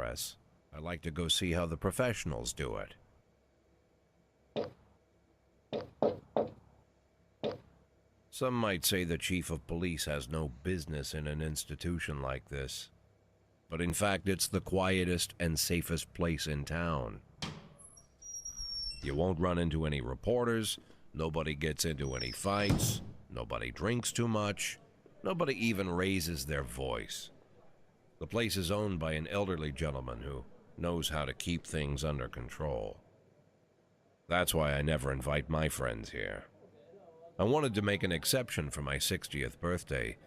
press. I like to go see how the professionals do it. Some might say the chief of police has no business in an institution like this. But in fact, it's the quietest and safest place in town. You won't run into any reporters, nobody gets into any fights, nobody drinks too much, nobody even raises their voice. The place is owned by an elderly gentleman who knows how to keep things under control. That's why I never invite my friends here. I wanted to make an exception for my 60th birthday,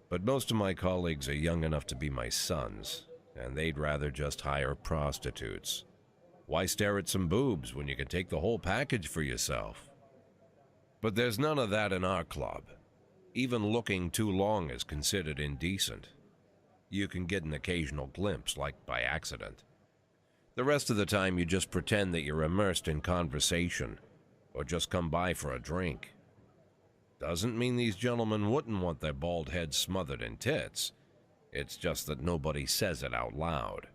but most of my colleagues are young enough to be my sons, and they'd rather just hire prostitutes. Why stare at some boobs when you can take the whole package for yourself? But there's none of that in our club. Even looking too long is considered indecent. You can get an occasional glimpse, like by accident. The rest of the time you just pretend that you're immersed in conversation, or just come by for a drink. Doesn't mean these gentlemen wouldn't want their bald heads smothered in tits. It's just that nobody says it out loud.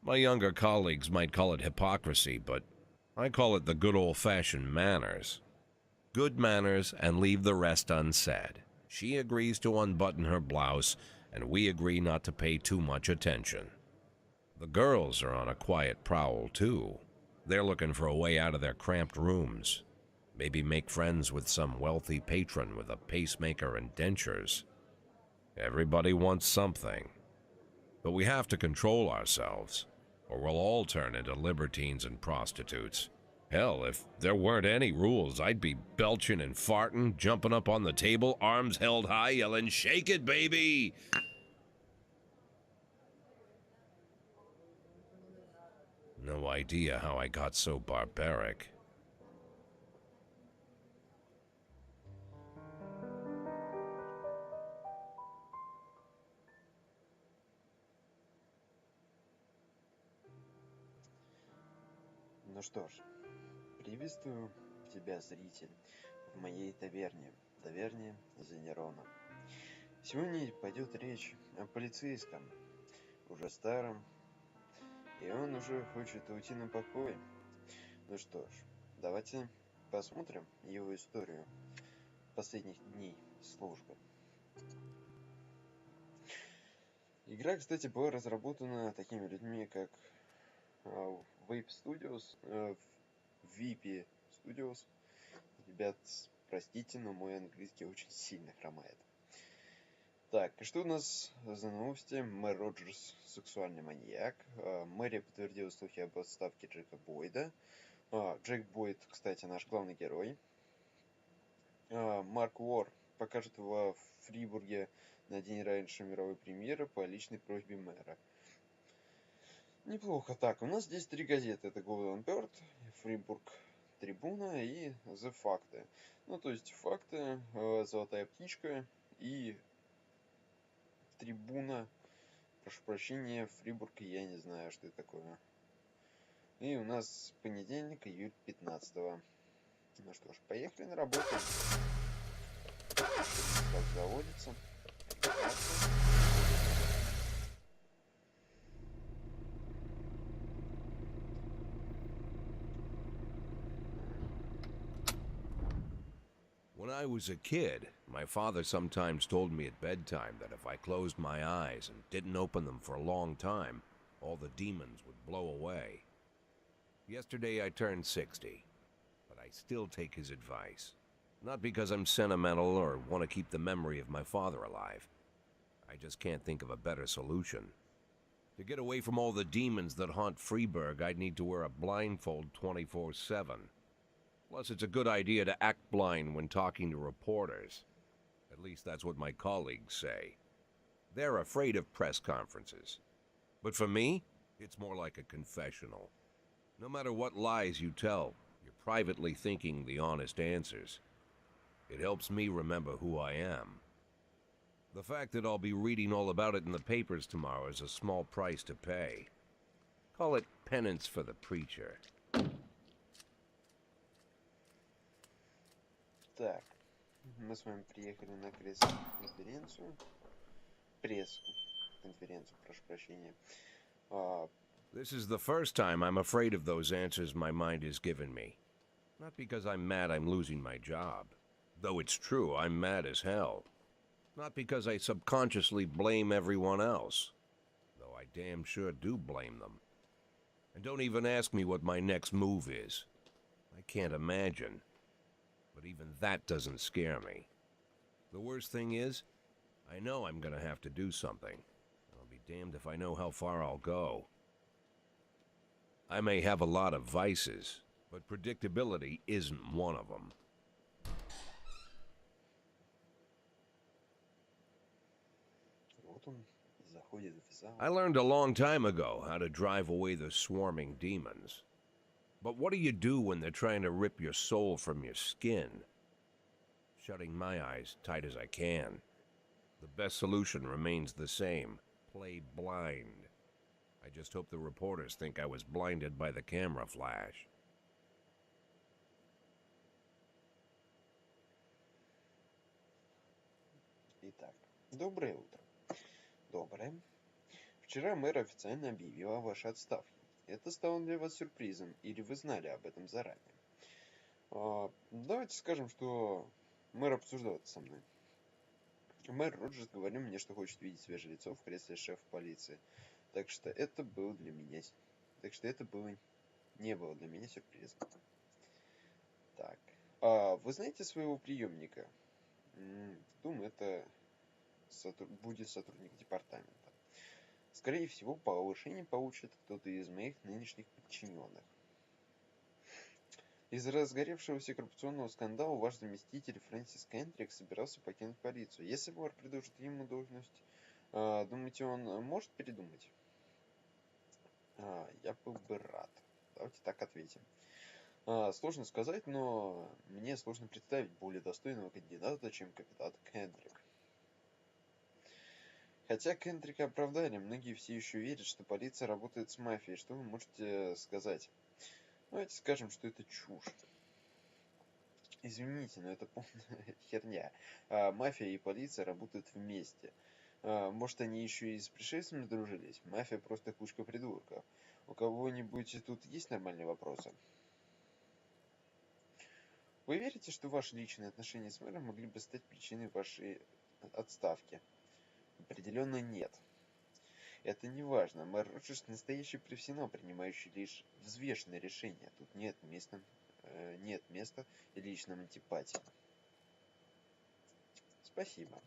My younger colleagues might call it hypocrisy, but I call it the good old-fashioned manners. Good manners and leave the rest unsaid. She agrees to unbutton her blouse, and we agree not to pay too much attention. The girls are on a quiet prowl, too. They're looking for a way out of their cramped rooms. Maybe make friends with some wealthy patron with a pacemaker and dentures. Everybody wants something. But we have to control ourselves, or we'll all turn into libertines and prostitutes. Hell, if there weren't any rules, I'd be belching and farting, jumping up on the table, arms held high, yelling, "Shake it, baby!" No idea how I got so barbaric. Ну что ж, приветствую тебя, зритель, в моей таверне за Нероном. Сегодня пойдет речь о полицейском, уже старом, и он уже хочет уйти на покой. Ну что ж, давайте посмотрим его историю последних дней службы. Игра, кстати, была разработана такими людьми, как Vape Studios, VP Studios. Ребят, простите, но мой английский очень сильно хромает. Так, и что у нас за новости? Мэр Роджерс — сексуальный маньяк. Мэрия подтвердила слухи об отставке Джека Бойда. Джек Бойд, кстати, наш главный герой. Марк Уор покажет во Фрибурге на день раньше мировой премьеры по личной просьбе мэра. Неплохо. Так, у нас здесь 3 газеты. Это Golden Bird, Фрибург Трибуна и The Факты. Ну, то есть Факты, Золотая птичка и Трибуна. Прошу прощения, Фрибург, я не знаю, что это такое. И у нас понедельник, июль 15-го. Ну что ж, поехали на работу. Как заводится. When I was a kid, my father sometimes told me at bedtime that if I closed my eyes and didn't open them for a long time, all the demons would blow away. Yesterday I turned 60, but I still take his advice. Not because I'm sentimental or want to keep the memory of my father alive. I just can't think of a better solution. To get away from all the demons that haunt Freeburg, I'd need to wear a blindfold 24/7. Plus, it's a good idea to act blind when talking to reporters. At least that's what my colleagues say. They're afraid of press conferences. But for me, it's more like a confessional. No matter what lies you tell, you're privately thinking the honest answers. It helps me remember who I am. The fact that I'll be reading all about it in the papers tomorrow is a small price to pay. Call it penance for the preacher. Так, мы с вами приехали на пресс-конференцию. Прессу. конференцию, прошу прощения. This is the first time I'm afraid of those answers my mind has given me. Not because I'm mad I'm losing my job. Though it's true, I'm mad as hell. Not because I subconsciously blame everyone else. Though I damn sure do blame them. And don't even ask me what my next move is. I can't imagine. But even that doesn't scare me. The worst thing is, I know I'm gonna have to do something. I'll be damned if I know how far I'll go. I may have a lot of vices, but predictability isn't one of them. Вот он заходит в зал. I learned a long time ago how to drive away the swarming demons. But what do you do when they're trying to rip your soul from your skin? Shutting my eyes tight as I can. The best solution remains the same. Play blind. I just hope the reporters think I was blinded by the camera flash. Итак, доброе утро. Доброе. Вчера мэр официально объявил о вашей отставке. Это стало для вас сюрпризом, или вы знали об этом заранее? Давайте скажем, что мэр обсуждал это со мной. Мэр Роджерс говорил мне, что хочет видеть свежее лицо в кресле шефа полиции. Так что это было для меня... не было для меня сюрпризом. Так. Вы знаете своего преемника? Думаю, это будет сотрудник департамента. Скорее всего, повышение получит кто-то из моих нынешних подчиненных. Из-за разгоревшегося коррупционного скандала ваш заместитель Фрэнсис Кендрик собирался покинуть полицию. Если мэр предложит ему должность, думаете, он может передумать? Я был бы рад. Давайте так ответим. Сложно сказать, но мне сложно представить более достойного кандидата, чем капитан Кендрик. Хотя Кендрика оправдали, многие все еще верят, что полиция работает с мафией. Что вы можете сказать? Давайте скажем, что это чушь. Извините, но это полная херня. Мафия и полиция работают вместе. Может, они еще и с пришельцами дружились? Мафия просто кучка придурков. У кого-нибудь тут есть нормальные вопросы? Вы верите, что ваши личные отношения с мэром могли бы стать причиной вашей отставки? Определенно нет. Это не важно. Мэр Роджерс настоящий профессионал, принимающий лишь взвешенные решения. Тут нет места личным антипатиям. Спасибо.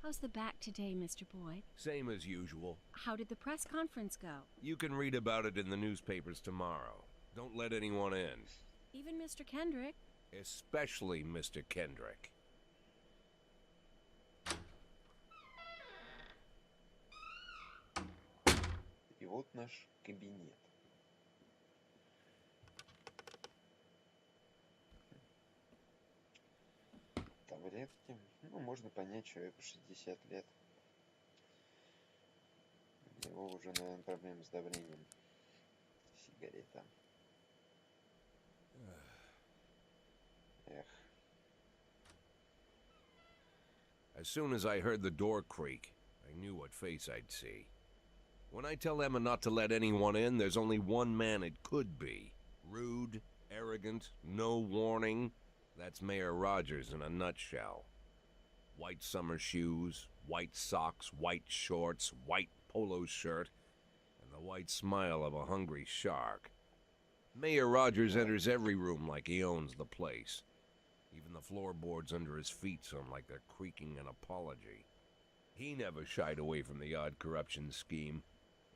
How's the back today, Mr. Boyd? Same as usual. How did the press conference go? You can read about it in the newspapers tomorrow. Don't let anyone in. Even Mr. Kendrick? Especially Mr. Kendrick. И вот наш кабинет. Таблетки. Ну, можно понять, человеку 60 лет. У него уже, наверное, проблемы с давлением. Сигарета. Эх. As soon as I heard the door creak, I knew what face I'd see. When I tell Emma not to let anyone in, there's only one man it could be. Rude, arrogant, no warning. That's Mayor Rogers in a nutshell. White summer shoes, white socks, white shorts, white polo shirt, and the white smile of a hungry shark. Mayor Rogers enters every room like he owns the place. Even the floorboards under his feet sound like they're creaking an apology. He never shied away from the odd corruption scheme.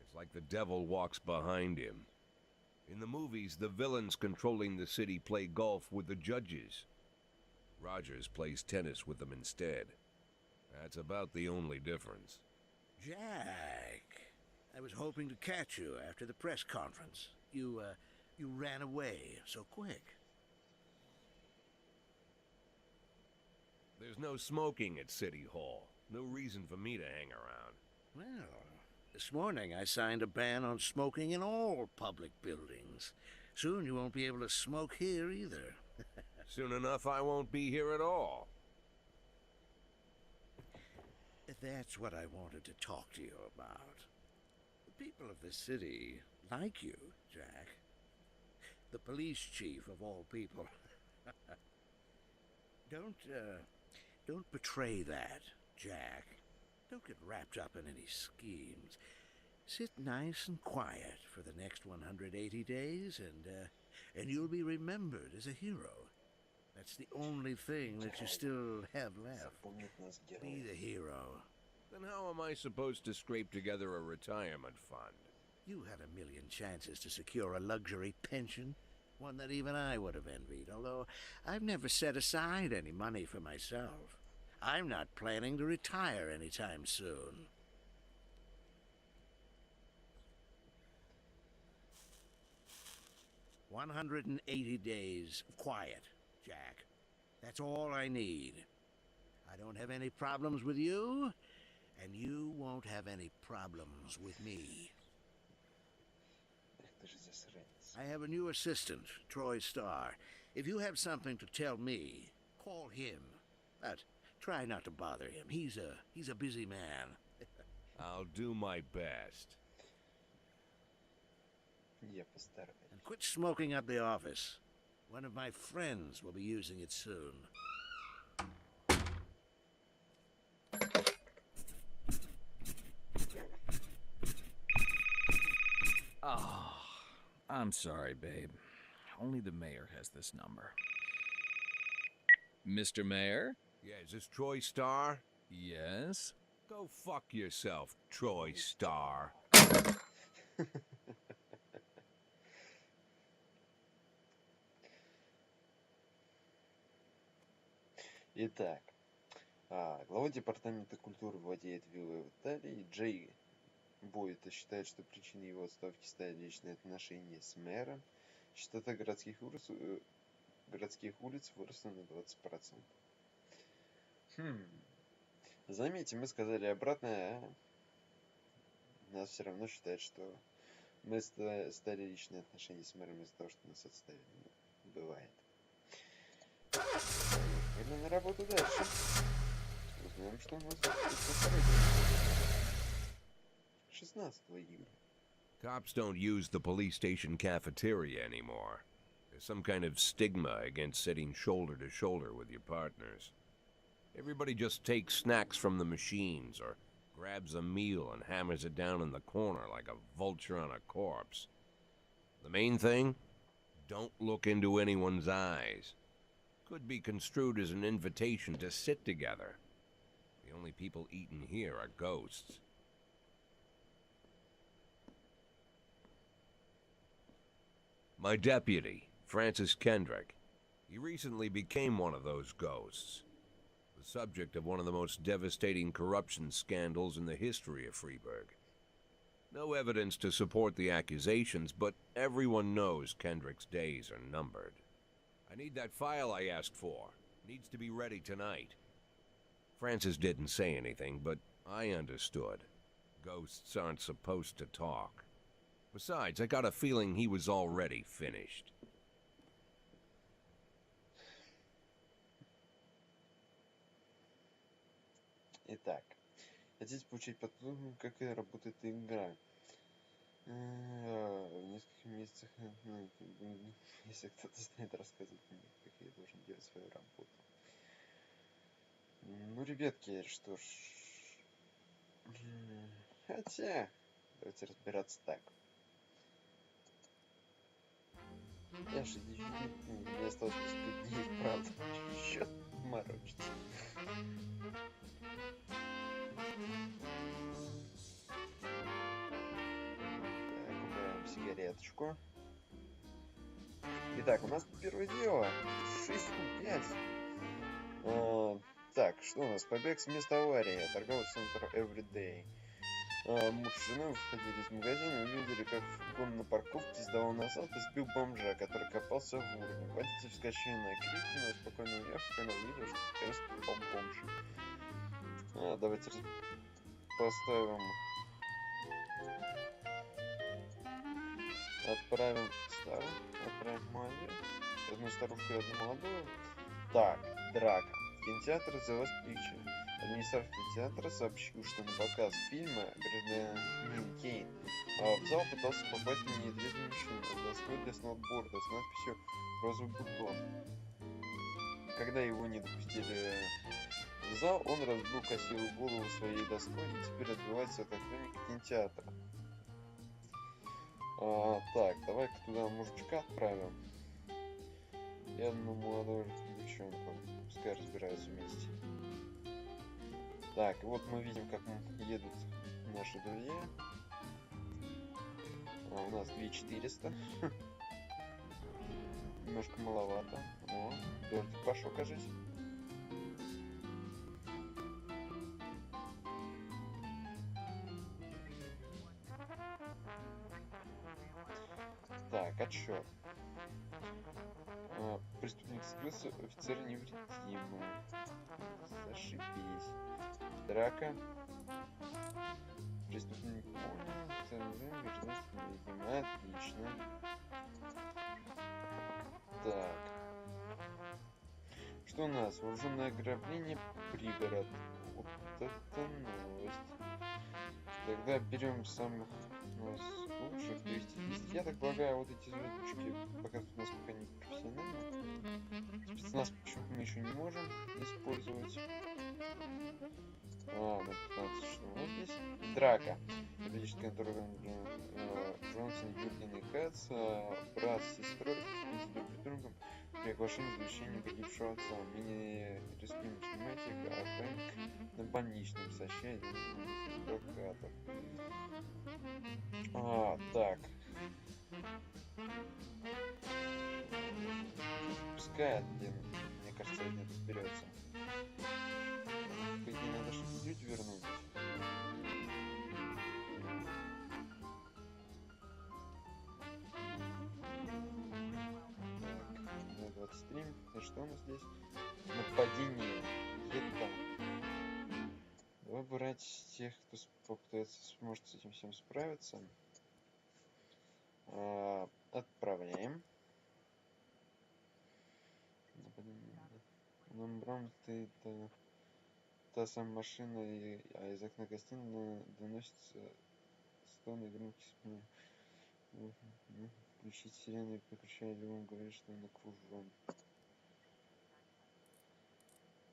It's like the devil walks behind him. In the movies, the villains controlling the city play golf with the judges. Rogers plays tennis with them instead. That's about the only difference. Jack, I was hoping to catch you after the press conference. You ran away so quick. There's no smoking at City Hall. No reason for me to hang around. Well, this morning I signed a ban on smoking in all public buildings. Soon you won't be able to smoke here either. Soon enough, I won't be here at all. That's what I wanted to talk to you about. The people of the city like you, Jack. The police chief of all people. Don't betray that, Jack. Don't get wrapped up in any schemes. Sit nice and quiet for the next 180 days, and you'll be remembered as a hero. That's the only thing that you still have left. Запомнит нас Be герой. the hero. Then how am I supposed to scrape together a retirement fund? You had a million chances to secure a luxury pension, one that even I would have envied, although I've never set aside any money for myself. I'm not planning to retire anytime soon. "180 days of quiet, Jack. That's all I need. I don't have any problems with you, and you won't have any problems with me. Эх, ты же засранец. I have a new assistant, Troy Starr. If you have something to tell me, call him. But try not to bother him. He's a busy man. I'll do my best. Я постараюсь. And quit smoking up the office. One of my friends will be using it soon. Oh, I'm sorry, babe. Only the mayor has this number. Mr. Mayor? Yeah, is this Troy Starr? Yes? Go fuck yourself, Troy Starr. Итак, глава департамента культуры владеет виллой в Италии. Джей Бойда считает, что причиной его отставки стали личные отношения с мэром. Частота городских улиц выросла на 20%. Заметьте, мы сказали обратное, а нас все равно считают, что мы стали личные отношения с мэром из-за того, что нас отставили. Бывает. Пойдем на работу дальше. Узнаем, что у нас тут на второй день. 16 июля. Cops don't use the police station cafeteria anymore. There's some kind of stigma against sitting shoulder to shoulder with your partners. Everybody just takes snacks from the machines or grabs a meal and hammers it down in the corner like a vulture on a corpse. The main thing? Don't look into anyone's eyes. Could be construed as an invitation to sit together. The only people eating here are ghosts. My deputy, Francis Kendrick. He recently became one of those ghosts. The subject of one of the most devastating corruption scandals in the history of Freeburg. No evidence to support the accusations, but everyone knows Kendrick's days are numbered. I need that file I asked for. Needs to be ready tonight. Francis didn't say anything, but I understood. Ghosts aren't supposed to talk. Besides, I got a feeling he was already finished. Итак, хотите получить подробно, как работает игра? В нескольких месяцах, если кто-то станет рассказывать мне, как я должен делать свою работу. Ну, ребятки, что ж... Хотя, давайте разбираться так. Я 60 дней, мне осталось несколько дней, правда. Чё морочится? Убираем сигареточку. Итак, у нас первое дело. 6:05. Так, что у нас? Побег с места аварии. Торговый центр Everyday. Муж с женой выходили из магазина и увидели, как фургон на парковке сдавал назад и сбил бомжа, который копался в урне. Водитель вскочил на крики, но спокойно уехал, когда увидел, что наконец попал бомж. Давайте поставим. Отправим старую, отправим молодую. Одну старушку и одну молодую. Так, драка. Кинотеатр The Last Picture. Администратор театра сообщил, что на показ фильма «Гражданин Кейн» в зал пытался попасть на нетрезвый мужчина с доской для сноуборда с надписью «Розовый бутон». Когда его не допустили в зал, он разбил косилу голову своей доской и теперь отбивается от охранника кинотеатра. Так, давай-ка туда мужичка отправим. И одну молодую девчонку. Пускай разбираются вместе. Так, и вот мы видим, как едут наши друзья. У нас 2400. Немножко маловато. О, дождик пошел, кажется. Так, отсчет. Преступник скрылся, офицер невредимый. Зашибись. Драка. Преступник понял. Офицер невредимый. Отлично. Так. Что у нас? Вооруженное ограбление, пригород. Вот это новость. Тогда берем самых лучших, то есть я так полагаю, вот эти звездочки показывают, насколько они профессиональны. Спецназ почему-то мы еще не можем использовать. На 15 что вот здесь. Драка. Юридическая контора Джонсон, Юрген и Кац, брат с сестрой, с другом, при оглашении завещания погибшего отца. Мы не рискуем снимать их, а охранник на больничном сообщает адвокатов. Так. Пускай один, мне кажется, один разберется. По идее, надо, чтобы люди вернулись. Так, 23. И что у нас здесь? Нападение. Это. Давай брать тех, кто попытается, сможет с этим всем справиться. Отправляем. Номером ты та самая машина, а из окна гостиной доносится стоны громкие спины. Включить сирену и прекращая любому говорить, что он окружен.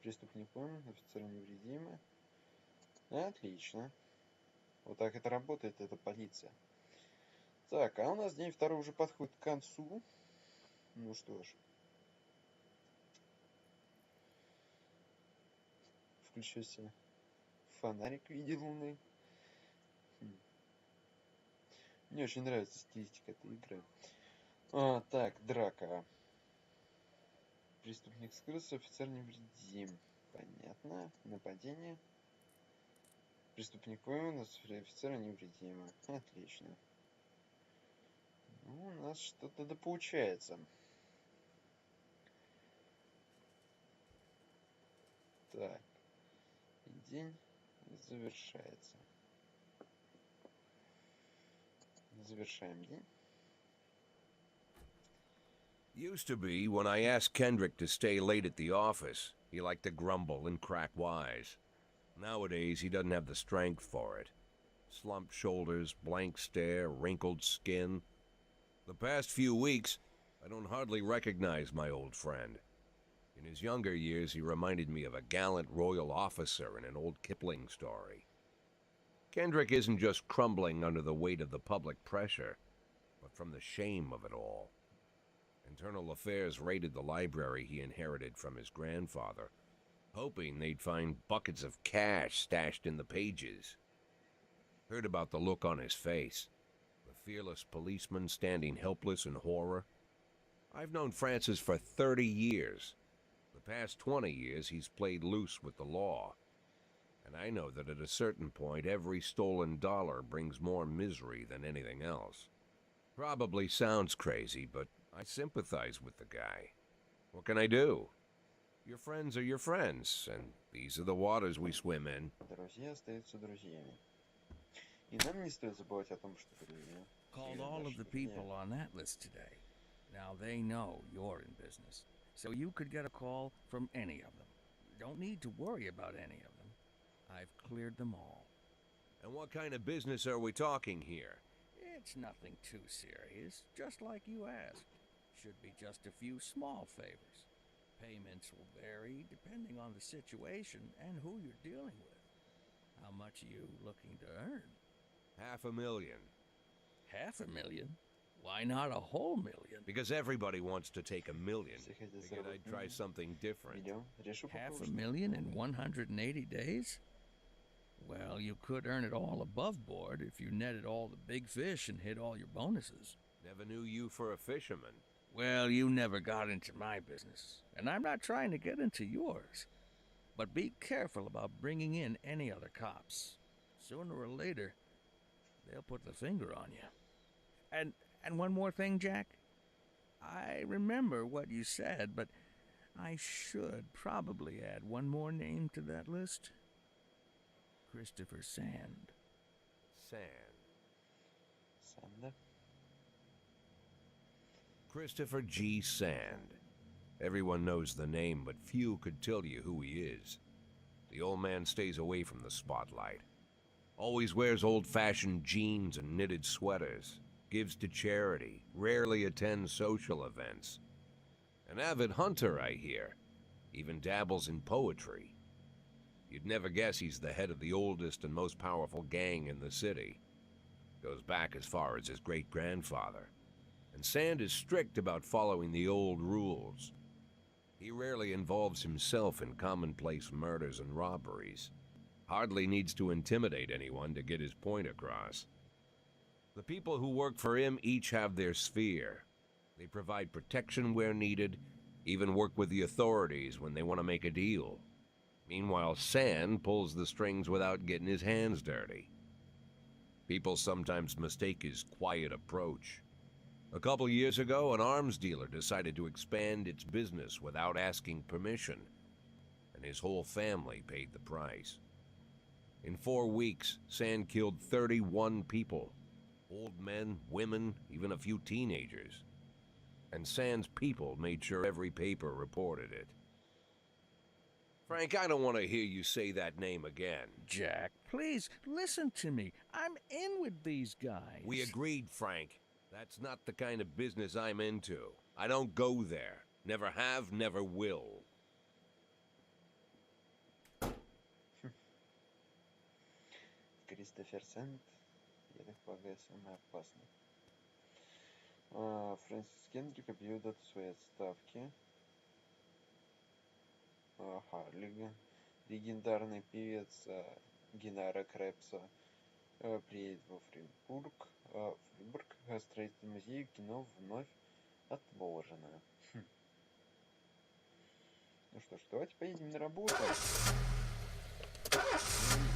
Преступник пойман, офицер невредимый. Отлично. Вот так это работает, это полиция. Так, а у нас день второй уже подходит к концу. Ну что ж. Включился фонарик в виде луны. Мне очень нравится стилистика этой игры. Так, драка. Преступник скрылся, офицер невредим. Понятно. Нападение. Преступник пойман, офицера невредимо. Отлично. Ну, у нас что-то да получается. Так. День завершается. Завершаем день. Used to be, when I asked Kendrick to stay late at the office, he liked to grumble and crack wise. Nowadays, he doesn't have the strength for it. Slumped shoulders, blank stare, wrinkled skin. The past few weeks, I don't hardly recognize my old friend. In his younger years, he reminded me of a gallant royal officer in an old Kipling story. Kendrick isn't just crumbling under the weight of the public pressure, but from the shame of it all. Internal Affairs raided the library he inherited from his grandfather, hoping they'd find buckets of cash stashed in the pages. Heard about the look on his face, the fearless policeman standing helpless in horror. I've known Francis for 30 years. The past 20 years he's played loose with the law. And I know that at a certain point every stolen dollar brings more misery than anything else. Probably sounds crazy, but I sympathize with the guy. What can I do? Your friends are your friends, and these are the waters we swim in. Друзья остаются друзьями. И нам не стоит забывать о том, что друзья. Called all of the people on that list today. Now they know you're in business. So you could get a call from any of them. You don't need to worry about any of them. I've cleared them all. And what kind of business are we talking here? It's nothing too serious, just like you asked. Should be just a few small favors. Payments will vary depending on the situation and who you're dealing with. How much are you looking to earn? $500,000. $500,000? Why not a whole million? Because everybody wants to take $1 million. Все хотят Figured I'd заработать try миллион. something different. Миллион. Решу попробовать. $500,000 in 180 days? Well, you could earn it all above board if you netted all the big fish and hit all your bonuses. Never knew you for a fisherman. Well, you never got into my business, and I'm not trying to get into yours. But be careful about bringing in any other cops. Sooner or later, they'll put the finger on you. And one more thing, Jack. I remember what you said, but I should probably add one more name to that list. Christopher Sand. Sand. Санда. Christopher G. Sand. Everyone knows the name, but few could tell you who he is. The old man stays away from the spotlight. Always wears old-fashioned jeans and knitted sweaters. Gives to charity. Rarely attends social events. An avid hunter, I hear. Even dabbles in poetry. You'd never guess he's the head of the oldest and most powerful gang in the city. Goes back as far as his great-grandfather. And Sand is strict about following the old rules. He rarely involves himself in commonplace murders and robberies. Hardly needs to intimidate anyone to get his point across. The people who work for him each have their sphere. They provide protection where needed, even work with the authorities when they want to make a deal. Meanwhile, Sand pulls the strings without getting his hands dirty. People sometimes mistake his quiet approach. A couple years ago, an arms dealer decided to expand its business without asking permission, and his whole family paid the price. In 4 weeks, Sand killed 31 people. Old men, women, even a few teenagers. And Sand's people made sure every paper reported it. Frank, I don't want to hear you say that name again. Jack, please, listen to me. I'm in with these guys. We agreed, Frank. That's not the kind of business I'm into. I don't go there. Never have, never will. Кристофер Сент. Я так полагаю, самый опасный. Фрэнсис Кендрик объявил дату своей отставки. Харлига. Легендарный певец Генара Крепса приедет во Фрибург. Строительство музея кино вновь отложено. Ну что ж, давайте поедем на работу. И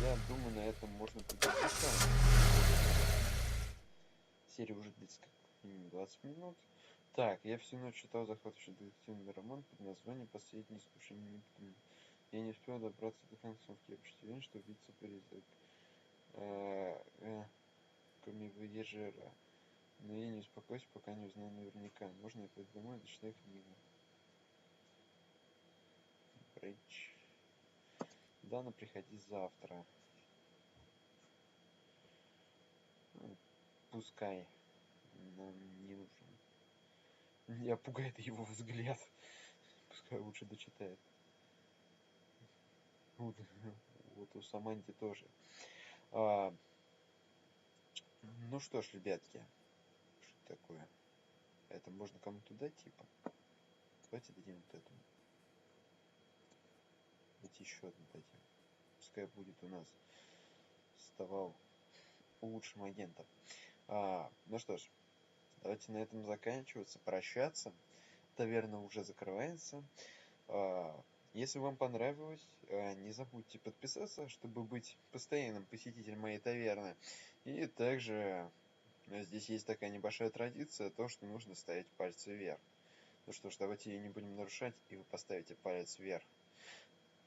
я думаю, на этом можно подержаться. Серия уже длится как минимум 20 минут. Так, я всю ночь читал захватывающий детективный роман под названием «Последнее искушение Нептуна». Я не успел добраться до концовки. Я почти уверен, что убийца призрак. Кроме выдержера. Но я не успокоюсь, пока не узнаю наверняка. Можно я пойду домой и дочитаю книгу? Бридж. Дана, приходи завтра. Пускай. Нам не нужен. Меня пугает его взгляд. Пускай лучше дочитает. Вот у Саманти тоже. Ну что ж, ребятки. Что такое? Это можно кому-то дать, типа? Давайте дадим вот эту. Давайте еще одну дадим. Пускай будет у нас вставал лучшим агентом. Ну что ж, давайте на этом заканчиваться, прощаться. Таверна уже закрывается. Если вам понравилось, не забудьте подписаться, чтобы быть постоянным посетителем моей таверны. И также здесь есть такая небольшая традиция, то, что нужно ставить пальцы вверх. Ну что ж, давайте ее не будем нарушать, и вы поставите палец вверх.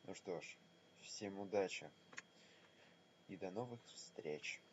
Ну что ж, всем удачи и до новых встреч.